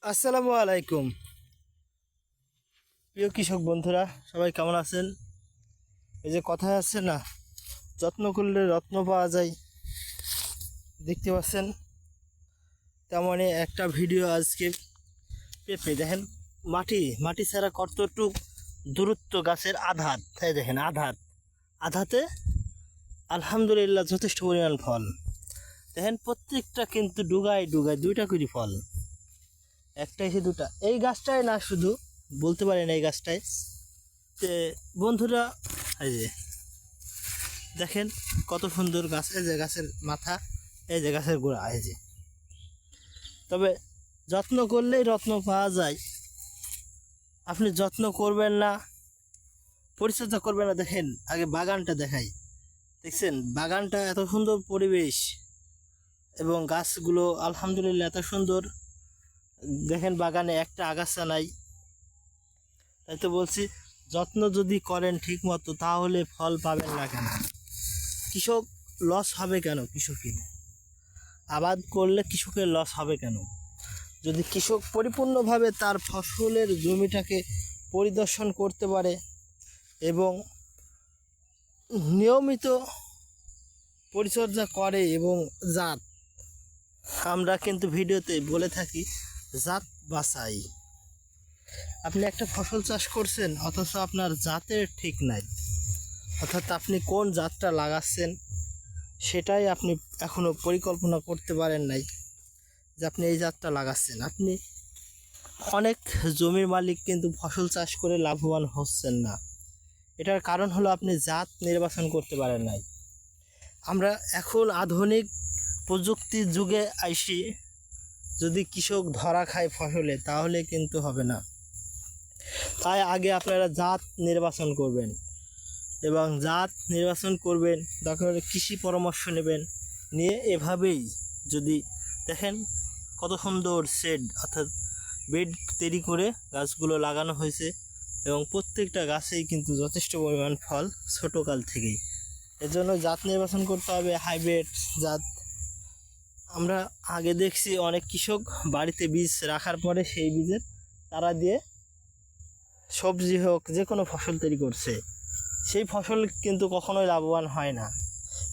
আসসালামু আলাইকুম প্রিয় কৃষক বন্ধুরা, সবাই কেমন আছেন? এই যে কথা আছে না, যত্ন করলে রত্ন পাওয়া যায়, দেখতে পাচ্ছেন তেমনই একটা ভিডিও আজকে। পেঁপে দেখেন, মাটি মাটি ছাড়া কতটুক দূরত্ব গাছের আধাত, তাই দেখেন আধাতে আলহামদুলিল্লাহ যথেষ্ট পরিমাণ ফল। দেখেন প্রত্যেকটা কিন্তু ডুগায় দুইটা করে ফল, একটা এসে দুটা। এই গাছটাই না, শুধু বলতে পারেন এই গাছটাই। তে বন্ধুরা, এই যে দেখেন কত সুন্দর গাছ, এই যে গাছের মাথা, এই যে গাছের গোড়া, এই যে। তবে যত্ন করলেই রত্ন পাওয়া যায়। আপনি যত্ন করবেন না, পরিচর্যা করবেন না। দেখেন আগে বাগানটা দেখাই, দেখছেন বাগানটা এত সুন্দর পরিবেশ এবং গাছগুলো আলহামদুলিল্লাহ এত সুন্দর। দেখেন বাগানে একটা আগাছা নাই। তাই তো বলছি, যত্ন যদি করেন ঠিক মতো তাহলে ফল পাবেন না কেন? কৃষক লস হবে কেন? কৃষকের আবাদ করলে কৃষকের লস হবে কেন? যদি কৃষক পরিপূর্ণভাবে তার ফসলের জমিটাকে পরিদর্শন করতে পারে এবং নিয়মিত পরিচর্যা করে এবং জাত, আমরা কিন্তু ভিডিওতে বলে থাকি জাত বাছাই। আপনি একটা ফসল চাষ করছেন অথচ আপনার জাতের ঠিক নাই, অর্থাৎ আপনি কোন জাতটা লাগাচ্ছেন সেটাই আপনি এখনও পরিকল্পনা করতে পারেন নাই যে আপনি এই জাতটা লাগাচ্ছেন। আপনি অনেক জমির মালিক কিন্তু ফসল চাষ করে লাভবান হচ্ছেন না। এটার কারণ হলো আপনি জাত নির্বাচন করতে পারেন নাই। আমরা এখন আধুনিক প্রযুক্তির যুগে আইসি, যদি কৃষক ধরা খায় ফসলে তাহলে কিন্তু হবে না। তাই আগে আপনারা জাত নির্বাচন করবেন এবং জাত নির্বাচন করবেন, দরকার কৃষি পরামর্শ নেবেন। নিয়ে এভাবেই যদি দেখেন কত সুন্দর শেড অর্থাৎ বেড তৈরি করে গাছগুলো লাগানো হয়েছে এবং প্রত্যেকটা গাছেই কিন্তু যথেষ্ট পরিমাণ ফল ছোটোকাল থেকেই। এর জন্য জাত নির্বাচন করতে হবে, হাইব্রিড জাত। আমরা আগে দেখছি অনেক কৃষক বাড়িতে বীজ রাখার পরে সেই বীজের চারা দিয়ে সবজি হোক যে কোনো ফসল তৈরি করছে, সেই ফসল কিন্তু কখনোই লাভবান হয় না।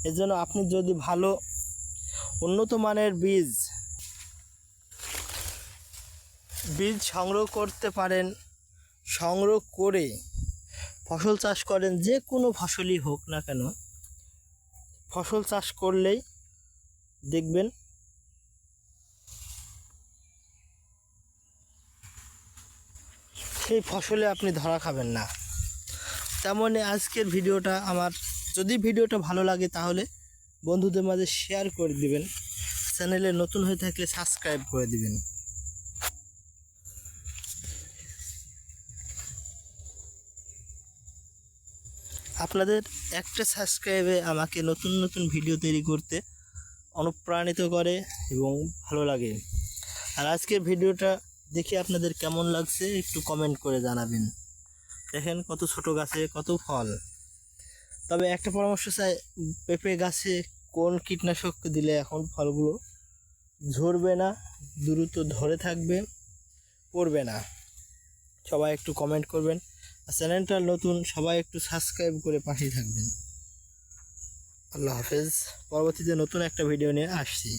এর জন্য আপনি যদি ভালো উন্নত মানের বীজ সংগ্রহ করতে পারেন, সংগ্রহ করে ফসল চাষ করেন, যে কোনো ফসলই হোক না কেন, ফসল চাষ করলেই দেখবেন সেই ফসলে আপনি ধরা খাবেন না। তেমনই আজকের ভিডিওটা আমার, যদি ভিডিওটা ভালো লাগে তাহলে বন্ধুদের মাঝে শেয়ার করে দিবেন, চ্যানেলে নতুন হয়ে থাকলে সাবস্ক্রাইব করে দিবেন। আপনাদের একটা সাবস্ক্রাইবে আমাকে নতুন নতুন ভিডিও তৈরি করতে অনুপ্রাণিত করে এবং ভালো লাগে। আর আজকের ভিডিওটা দেখে আপনাদের কেমন লাগছে একটু কমেন্ট করে জানাবেন। দেখেন কত ছোট গাছে কত ফল। তবে একটা পরামর্শ চাই, পেঁপে গাছে কোন কীটনাশক দিলে এখন ফলগুলো ঝরবে না, দ্রুত ধরে থাকবে, পড়বে না? সবাই একটু কমেন্ট করবেন। আর চ্যানেলটা নতুন, সবাই একটু সাবস্ক্রাইব করে পাশেই থাকবেন। আল্লাহ হাফেজ। পরবর্তীতে নতুন একটা ভিডিও নিয়ে আসছি।